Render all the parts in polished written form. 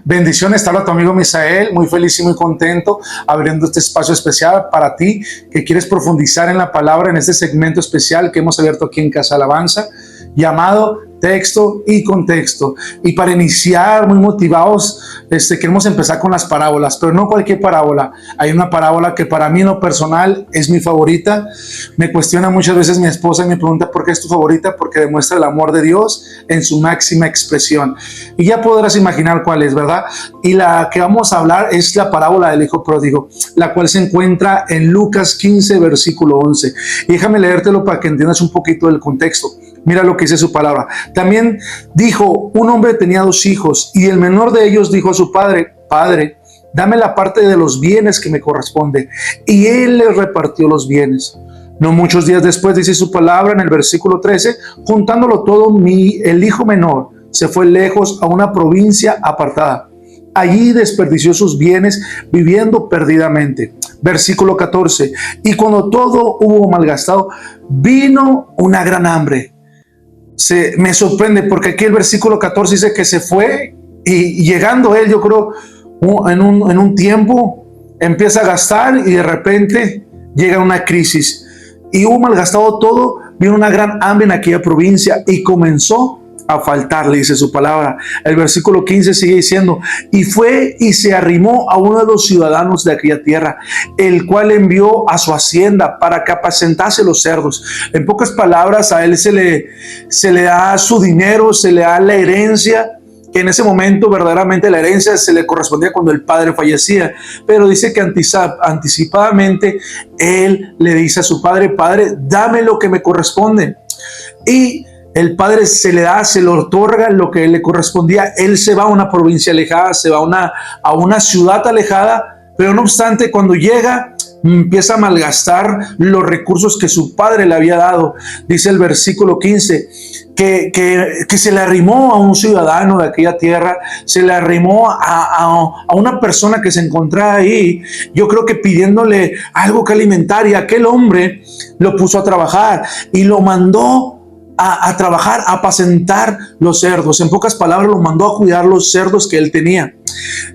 Bendiciones, te habla tu amigo Misael, muy feliz y muy contento abriendo este espacio especial para ti que quieres profundizar en la palabra en este segmento especial que hemos abierto aquí en Casa Alabanza, llamado Texto y Contexto. Y para iniciar, muy motivados, queremos empezar con las parábolas, pero no cualquier parábola. Hay una parábola que para mí en lo personal es mi favorita. Me cuestiona muchas veces mi esposa y me pregunta por qué es tu favorita, porque demuestra el amor de Dios en su máxima expresión. Y ya podrás imaginar cuál es, ¿verdad? Y la que vamos a hablar es la parábola del hijo pródigo, la cual se encuentra en Lucas 15, versículo 11. Y déjame leértelo para que entiendas un poquito del contexto. Mira lo que dice su palabra. También dijo, un hombre tenía 2 hijos y el menor de ellos dijo a su padre, Padre, dame la parte de los bienes que me corresponde. Y él le repartió los bienes. No muchos días después, dice su palabra en el versículo 13, juntándolo todo, el hijo menor se fue lejos a una provincia apartada. Allí desperdició sus bienes viviendo perdidamente. Versículo 14, y cuando todo hubo malgastado, vino una gran hambre. Me sorprende porque aquí el versículo 14 dice que se fue y llegando él, yo creo, en un tiempo, empieza a gastar y de repente llega una crisis. Y hubo malgastado todo, vino una gran hambre en aquella provincia y comenzó a faltarle, dice su palabra. El versículo 15 sigue diciendo, y fue y se arrimó a uno de los ciudadanos de aquella tierra, el cual envió a su hacienda para que apacentase los cerdos. En pocas palabras, a él se le da su dinero, se le da la herencia, que en ese momento verdaderamente la herencia se le correspondía cuando el padre fallecía, pero dice que anticipadamente él le dice a su padre, Padre, dame lo que me corresponde. Y el padre se le otorga lo que le correspondía. Él se va a una provincia alejada, se va a una ciudad alejada, pero no obstante, cuando llega, empieza a malgastar los recursos que su padre le había dado. Dice el versículo 15, que se le arrimó a un ciudadano de aquella tierra, se le arrimó a una persona que se encontraba ahí, yo creo que pidiéndole algo que alimentar, y aquel hombre lo puso a trabajar y lo mandó a trabajar, a apacentar los cerdos. En pocas palabras, lo mandó a cuidar los cerdos que él tenía.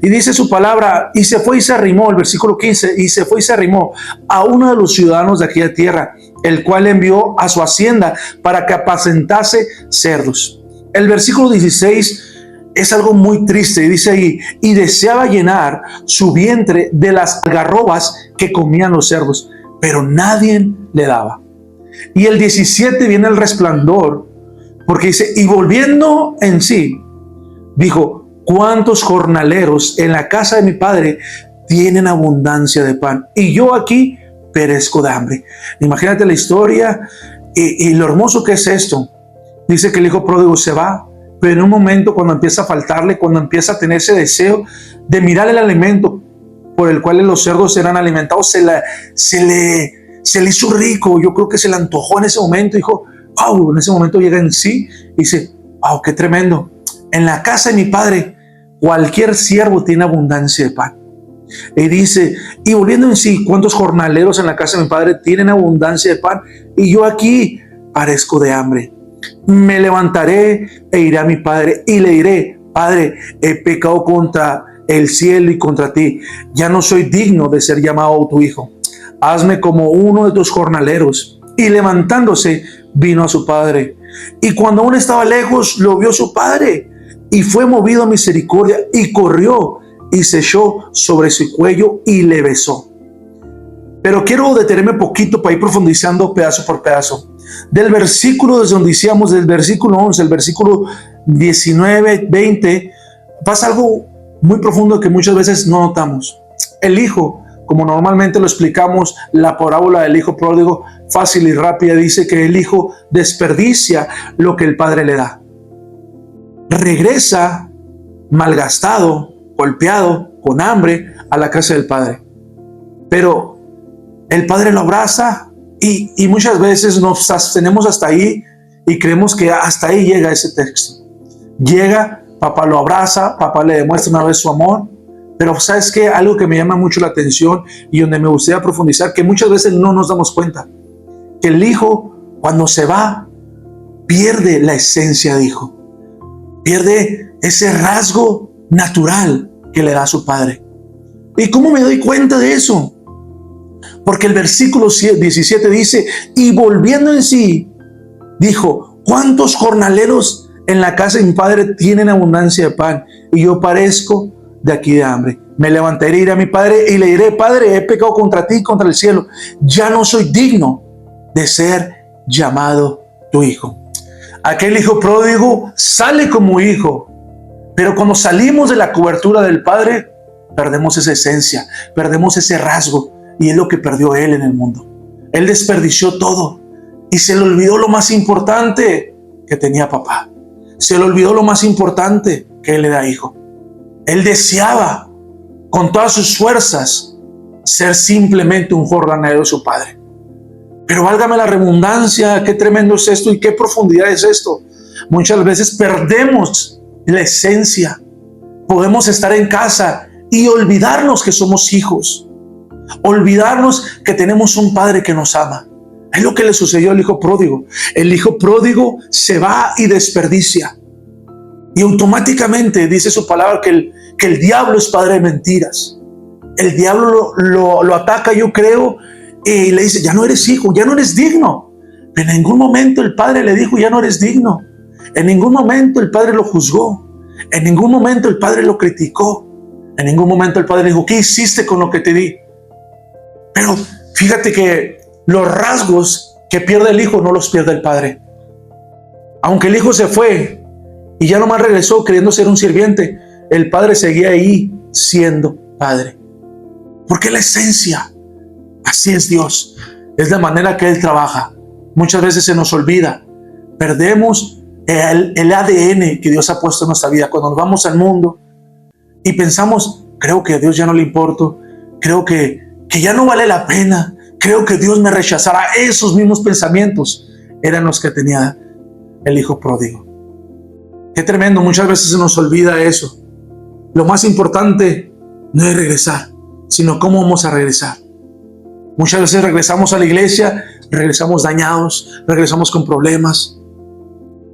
Y dice su palabra, y se fue y se arrimó, el versículo 15, y se fue y se arrimó a uno de los ciudadanos de aquella tierra, el cual envió a su hacienda para que apacentase cerdos. El versículo 16 es algo muy triste, y dice ahí, y deseaba llenar su vientre de las algarrobas que comían los cerdos, pero nadie le daba. Y el 17 viene el resplandor, porque dice, y volviendo en sí, dijo, ¿cuántos jornaleros en la casa de mi padre tienen abundancia de pan? Y yo aquí perezco de hambre. Imagínate la historia y lo hermoso que es esto. Dice que el hijo pródigo se va, pero en un momento cuando empieza a faltarle, cuando empieza a tener ese deseo de mirar el alimento por el cual los cerdos eran alimentados, se le hizo rico. Yo creo que se le antojó en ese momento. Dijo, wow, en ese momento llega en sí y dice, wow, qué tremendo. En la casa de mi padre, cualquier siervo tiene abundancia de pan. Y dice, y volviendo en sí, ¿cuántos jornaleros en la casa de mi padre tienen abundancia de pan? Y yo aquí parezco de hambre. Me levantaré e iré a mi padre y le diré, Padre, he pecado contra el cielo y contra ti. Ya no soy digno de ser llamado tu hijo. Hazme como uno de tus jornaleros. Y levantándose, vino a su padre. Y cuando aún estaba lejos, lo vio su padre. Y fue movido a misericordia. Y corrió y se echó sobre su cuello y le besó. Pero quiero detenerme un poquito para ir profundizando pedazo por pedazo. Del versículo desde donde iniciamos, del versículo 11, el versículo 19, 20, pasa algo muy profundo que muchas veces no notamos. El hijo, como normalmente lo explicamos, la parábola del hijo pródigo, fácil y rápida, dice que el hijo desperdicia lo que el padre le da. Regresa malgastado, golpeado, con hambre, a la casa del padre. Pero el padre lo abraza y muchas veces nos abstenemos hasta ahí y creemos que hasta ahí llega ese texto. Llega, papá lo abraza, papá le demuestra una vez su amor. Pero ¿sabes qué? Algo que me llama mucho la atención y donde me gustaría profundizar, que muchas veces no nos damos cuenta, que el hijo cuando se va pierde la esencia de hijo, pierde ese rasgo natural que le da a su padre. ¿Y cómo me doy cuenta de eso? Porque el versículo 17 dice, y volviendo en sí, dijo, ¿cuántos jornaleros en la casa de mi padre tienen abundancia de pan? Y yo parezco de aquí de hambre. Me levantaré, iré a mi padre y le diré, Padre, he pecado contra ti y contra el cielo. Ya no soy digno de ser llamado tu hijo. Aquel hijo pródigo sale como hijo, pero cuando salimos de la cobertura del padre, perdemos esa esencia, perdemos ese rasgo, y es lo que perdió él en el mundo. Él desperdició todo y se le olvidó lo más importante, que tenía papá. Se le olvidó lo más importante, que él era hijo. Él deseaba con todas sus fuerzas ser simplemente un jornalero de su padre. Pero válgame la redundancia, qué tremendo es esto y qué profundidad es esto. Muchas veces perdemos la esencia. Podemos estar en casa y olvidarnos que somos hijos. Olvidarnos que tenemos un padre que nos ama. Es lo que le sucedió al hijo pródigo. El hijo pródigo se va y desperdicia. Y automáticamente dice su palabra que el diablo es padre de mentiras. El diablo lo ataca, yo creo, y le dice, ya no eres hijo, ya no eres digno. Pero en ningún momento el padre le dijo, ya no eres digno. En ningún momento el padre lo juzgó. En ningún momento el padre lo criticó. En ningún momento el padre le dijo, ¿qué hiciste con lo que te di? Pero fíjate que los rasgos que pierde el hijo no los pierde el padre. Aunque el hijo se fue y ya nomás regresó creyendo ser un sirviente, el padre seguía ahí siendo padre. Porque la esencia, así es Dios, es la manera que Él trabaja. Muchas veces se nos olvida, perdemos el ADN que Dios ha puesto en nuestra vida. Cuando nos vamos al mundo y pensamos, creo que a Dios ya no le importo, creo que ya no vale la pena, creo que Dios me rechazará. Esos mismos pensamientos eran los que tenía el hijo pródigo. Qué tremendo, muchas veces se nos olvida eso. Lo más importante no es regresar, sino cómo vamos a regresar. Muchas veces regresamos a la iglesia, regresamos dañados, regresamos con problemas.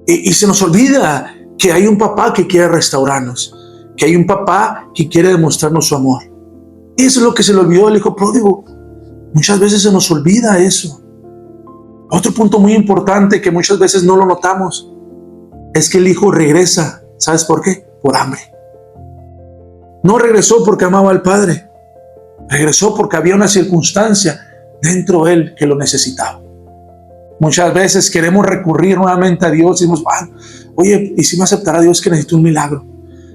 Y se nos olvida que hay un papá que quiere restaurarnos, que hay un papá que quiere demostrarnos su amor. Y eso es lo que se le olvidó al hijo pródigo. Muchas veces se nos olvida eso. Otro punto muy importante que muchas veces no lo notamos es que el hijo regresa. ¿Sabes por qué? Por hambre. No regresó porque amaba al padre. Regresó porque había una circunstancia dentro de él que lo necesitaba. Muchas veces queremos recurrir nuevamente a Dios y decimos, oye, ¿y si me aceptará Dios que necesito un milagro?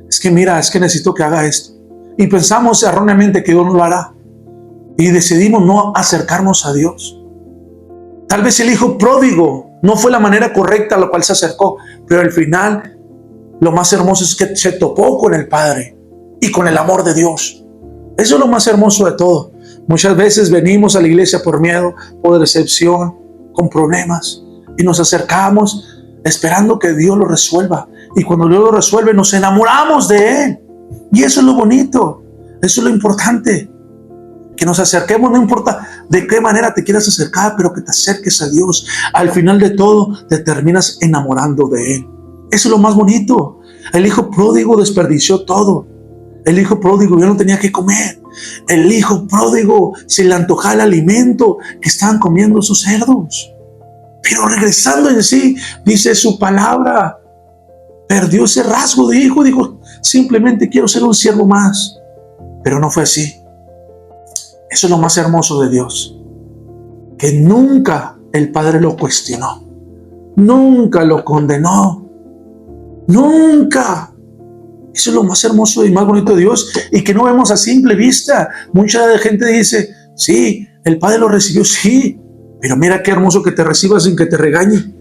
Es que mira, es que necesito que haga esto. Y pensamos erróneamente que Dios no lo hará. Y decidimos no acercarnos a Dios. Tal vez el hijo pródigo no fue la manera correcta a la cual se acercó, pero al final lo más hermoso es que se topó con el Padre y con el amor de Dios. Eso es lo más hermoso de todo. Muchas veces venimos a la iglesia por miedo, por decepción, con problemas, y nos acercamos esperando que Dios lo resuelva. Y cuando Dios lo resuelve, nos enamoramos de Él. Y eso es lo bonito, eso es lo importante. Que nos acerquemos, no importa de qué manera te quieras acercar, pero que te acerques a Dios. Al final de todo, te terminas enamorando de Él. Eso es lo más bonito. El hijo pródigo desperdició todo. El hijo pródigo ya no tenía que comer. El hijo pródigo se le antojaba el alimento que estaban comiendo sus cerdos. Pero regresando en sí, dice su palabra, perdió ese rasgo de hijo. Dijo, simplemente quiero ser un siervo más. Pero no fue así. Eso es lo más hermoso de Dios, que nunca el Padre lo cuestionó, nunca lo condenó, nunca. Eso es lo más hermoso y más bonito de Dios, y que no vemos a simple vista. Mucha gente dice, sí, el Padre lo recibió, sí, pero mira qué hermoso que te reciba sin que te regañe.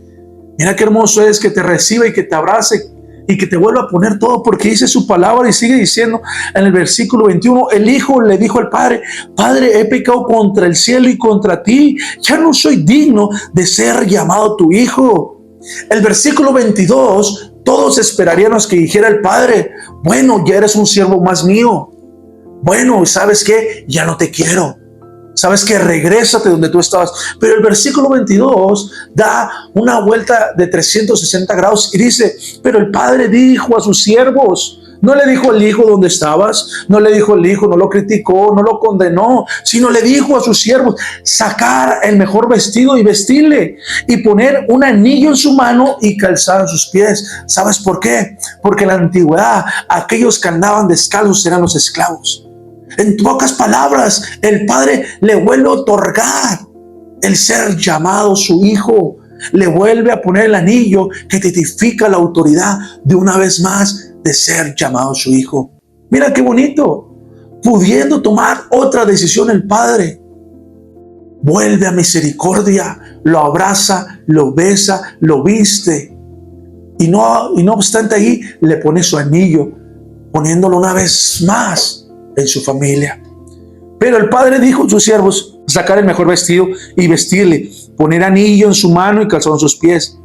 Mira qué hermoso es que te reciba y que te abrace y que te vuelva a poner todo, porque dice su palabra y sigue diciendo en el versículo 21, el hijo le dijo al padre, Padre, he pecado contra el cielo y contra ti, ya no soy digno de ser llamado tu hijo. El versículo 22, todos esperaríamos que dijera el padre, bueno, ya eres un siervo más mío. Bueno, ¿sabes qué? Ya no te quiero. ¿Sabes qué? Regrésate donde tú estabas. Pero el versículo 22 da una vuelta de 360 grados y dice, pero el padre dijo a sus siervos, No le dijo al hijo dónde estabas, no le dijo al hijo, no lo criticó, no lo condenó, sino le dijo a sus siervos sacar el mejor vestido y vestirle y poner un anillo en su mano y calzado en sus pies. ¿Sabes por qué? Porque en la antigüedad aquellos que andaban descalzos eran los esclavos. En pocas palabras, el padre le vuelve a otorgar el ser llamado su hijo. Le vuelve a poner el anillo que testifica la autoridad de una vez más de ser llamado su hijo. Mira qué bonito. Pudiendo tomar otra decisión, el padre vuelve a misericordia, lo abraza, lo besa, lo viste. Y no obstante ahí, le pone su anillo, poniéndolo una vez más en su familia. Pero el padre dijo a sus siervos sacar el mejor vestido y vestirle, poner anillo en su mano y calzado en sus pies,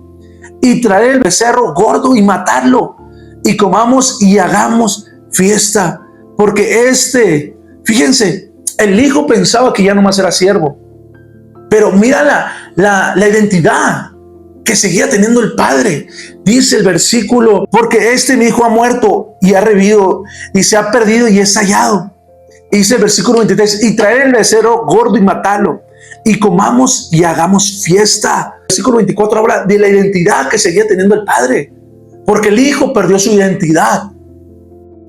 y traer el becerro gordo y matarlo, y comamos y hagamos fiesta, porque fíjense, el hijo pensaba que ya nomás era siervo, pero mira la identidad que seguía teniendo el padre. Dice el versículo, porque mi hijo ha muerto y ha revivido, y se ha perdido y es hallado. Dice el versículo 23, y traer el becerro gordo y matarlo, y comamos y hagamos fiesta. El versículo 24 habla de la identidad que seguía teniendo el padre, porque el hijo perdió su identidad.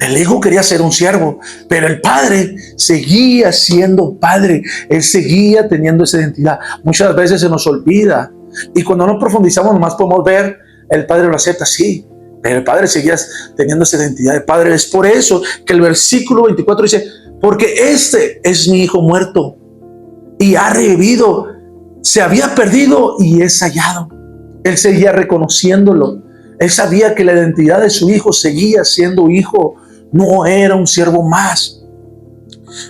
El hijo quería ser un siervo, pero el padre seguía siendo padre. Él seguía teniendo esa identidad. Muchas veces se nos olvida, y cuando no profundizamos nomás podemos ver, el padre lo acepta, sí, pero el padre seguía teniendo esa identidad de padre. Es por eso que el versículo 24 dice, porque es mi hijo muerto y ha revivido, se había perdido y es hallado. Él seguía reconociéndolo. Él sabía que la identidad de su hijo seguía siendo hijo, no era un siervo más.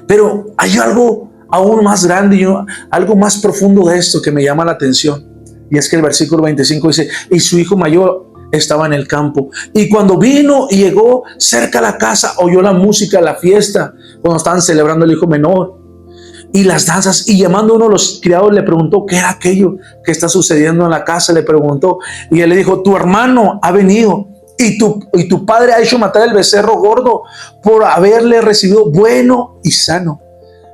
Pero hay algo aún más grande y algo más profundo de esto que me llama la atención. Y es que el versículo 25 dice, y su hijo mayor estaba en el campo. Y cuando vino y llegó cerca a la casa, oyó la música, la fiesta, cuando estaban celebrando el hijo menor y las danzas. Y llamando a uno de los criados le preguntó qué era aquello que está sucediendo en la casa. Le preguntó y él le dijo, tu hermano ha venido y tu padre ha hecho matar el becerro gordo por haberle recibido bueno y sano.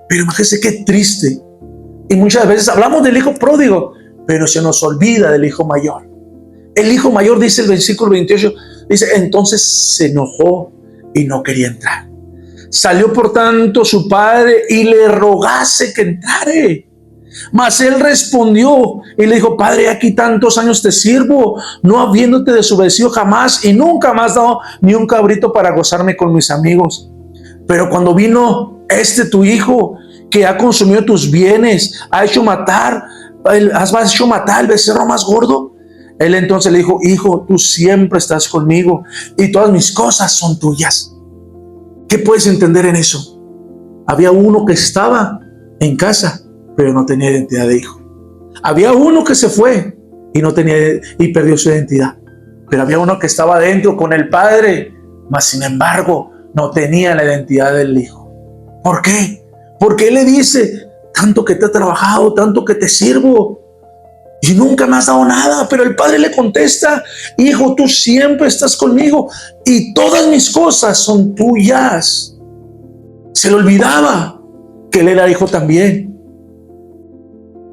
Pero imagínense qué triste. Y muchas veces hablamos del hijo pródigo, pero se nos olvida del hijo mayor. El hijo mayor, dice el versículo 28, dice, entonces se enojó y no quería entrar. Salió por tanto su padre y le rogase que entrare. Mas él respondió y le dijo, padre, aquí tantos años te sirvo, no habiéndote desobedecido jamás, y nunca me has dado ni un cabrito para gozarme con mis amigos. Pero cuando vino tu hijo, que ha consumido tus bienes, has hecho matar el becerro más gordo. Él entonces le dijo, hijo, tú siempre estás conmigo y todas mis cosas son tuyas. ¿Qué puedes entender en eso? Había uno que estaba en casa, pero no tenía identidad de hijo. Había uno que se fue y perdió su identidad. Pero había uno que estaba adentro con el padre, mas sin embargo no tenía la identidad del hijo. ¿Por qué? Porque él le dice, tanto que te he trabajado, tanto que te sirvo, y nunca me has dado nada. Pero el padre le contesta, hijo, tú siempre estás conmigo y todas mis cosas son tuyas. Se le olvidaba que él era hijo también.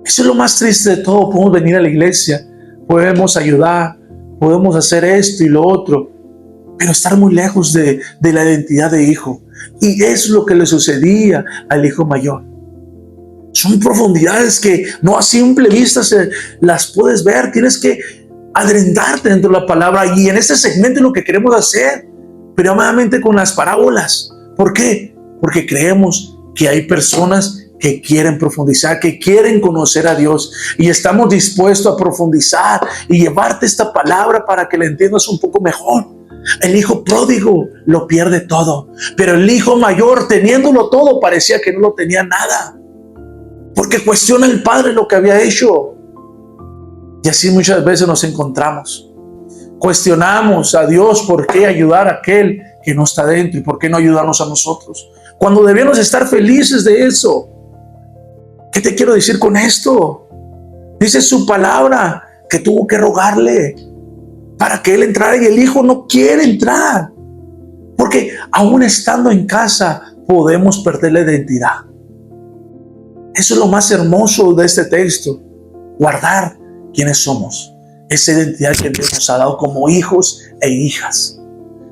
Eso es lo más triste de todo. Podemos venir a la iglesia, podemos ayudar, podemos hacer esto y lo otro, pero estar muy lejos de la identidad de hijo. Y es lo que le sucedía al hijo mayor. Son profundidades que no a simple vista las puedes ver. Tienes que adentrarte dentro de la palabra. Y en este segmento es lo que queremos hacer, pero amadamente con las parábolas. ¿Por qué? Porque creemos que hay personas que quieren profundizar, que quieren conocer a Dios. Y estamos dispuestos a profundizar y llevarte esta palabra para que la entiendas un poco mejor. El hijo pródigo lo pierde todo, pero el hijo mayor, teniéndolo todo, parecía que no lo tenía nada. Porque cuestiona el padre lo que había hecho. Y así muchas veces nos encontramos. Cuestionamos a Dios por qué ayudar a aquel que no está dentro y por qué no ayudarnos a nosotros, cuando debemos estar felices de eso. ¿Qué te quiero decir con esto? Dice su palabra que tuvo que rogarle para que él entrara y el hijo no quiere entrar. Porque aún estando en casa podemos perder la identidad. Eso es lo más hermoso de este texto. Guardar quiénes somos. Esa identidad que Dios nos ha dado como hijos e hijas.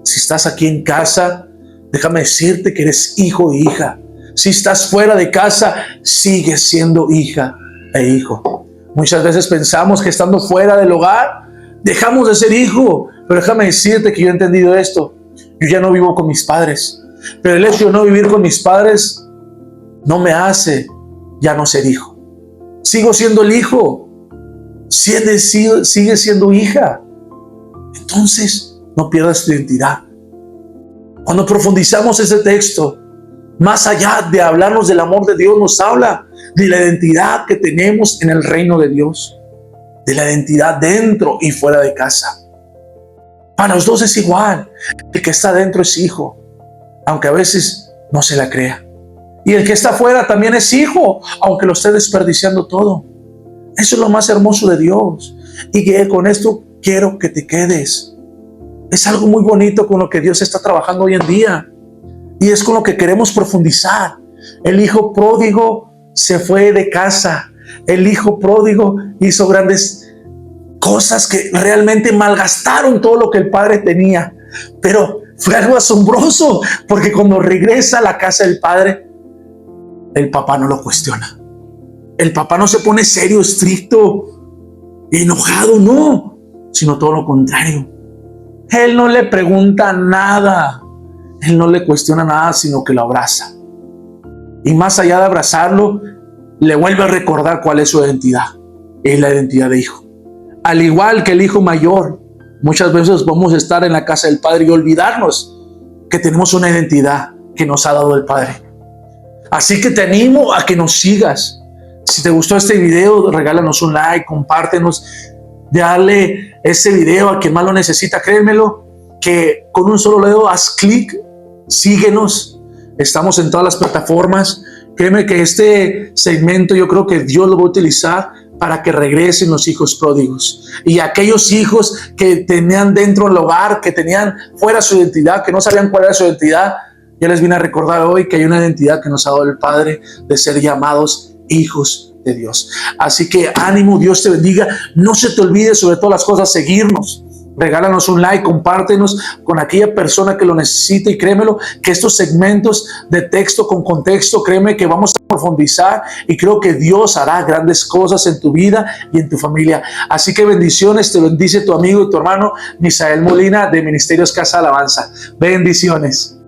Si estás aquí en casa, déjame decirte que eres hijo e hija. Si estás fuera de casa, sigues siendo hija e hijo. Muchas veces pensamos que estando fuera del hogar, dejamos de ser hijo. Pero déjame decirte que yo he entendido esto. Yo ya no vivo con mis padres. Pero el hecho de no vivir con mis padres no me hace ya no ser hijo. Sigo siendo el hijo. Sigue siendo hija. Entonces, no pierdas tu identidad. Cuando profundizamos ese texto, más allá de hablarnos del amor de Dios, nos habla de la identidad que tenemos en el reino de Dios, de la identidad dentro y fuera de casa. Para los dos es igual. El que está dentro es hijo, aunque a veces no se la crea. Y el que está afuera también es hijo, aunque lo esté desperdiciando todo. Eso es lo más hermoso de Dios. Y que con esto quiero que te quedes. Es algo muy bonito con lo que Dios está trabajando hoy en día. Y es con lo que queremos profundizar. El hijo pródigo se fue de casa. El hijo pródigo hizo grandes cosas que realmente malgastaron todo lo que el padre tenía. Pero fue algo asombroso, porque cuando regresa a la casa del padre, el papá no lo cuestiona. El papá no se pone serio, estricto, enojado, no, sino todo lo contrario. Él no le pregunta nada. Él no le cuestiona nada, sino que lo abraza. Y más allá de abrazarlo, le vuelve a recordar cuál es su identidad. Es la identidad de hijo. Al igual que el hijo mayor, muchas veces vamos a estar en la casa del Padre y olvidarnos que tenemos una identidad que nos ha dado el Padre. Así que te animo a que nos sigas. Si te gustó este video, regálanos un like, compártenos, dale ese video a quien más lo necesita. Créemelo, que con un solo dedo haz clic, síguenos. Estamos en todas las plataformas. Créeme que este segmento yo creo que Dios lo va a utilizar para que regresen los hijos pródigos. Y aquellos hijos que tenían dentro del hogar, que tenían fuera su identidad, que no sabían cuál era su identidad, ya les vine a recordar hoy que hay una identidad que nos ha dado el Padre de ser llamados hijos de Dios. Así que ánimo, Dios te bendiga. No se te olvide sobre todas las cosas seguirnos. Regálanos un like, compártenos con aquella persona que lo necesite y créemelo que estos segmentos de texto con contexto, créeme que vamos a profundizar y creo que Dios hará grandes cosas en tu vida y en tu familia. Así que bendiciones, te bendice tu amigo y tu hermano Misael Molina de Ministerios Casa Alabanza. Bendiciones.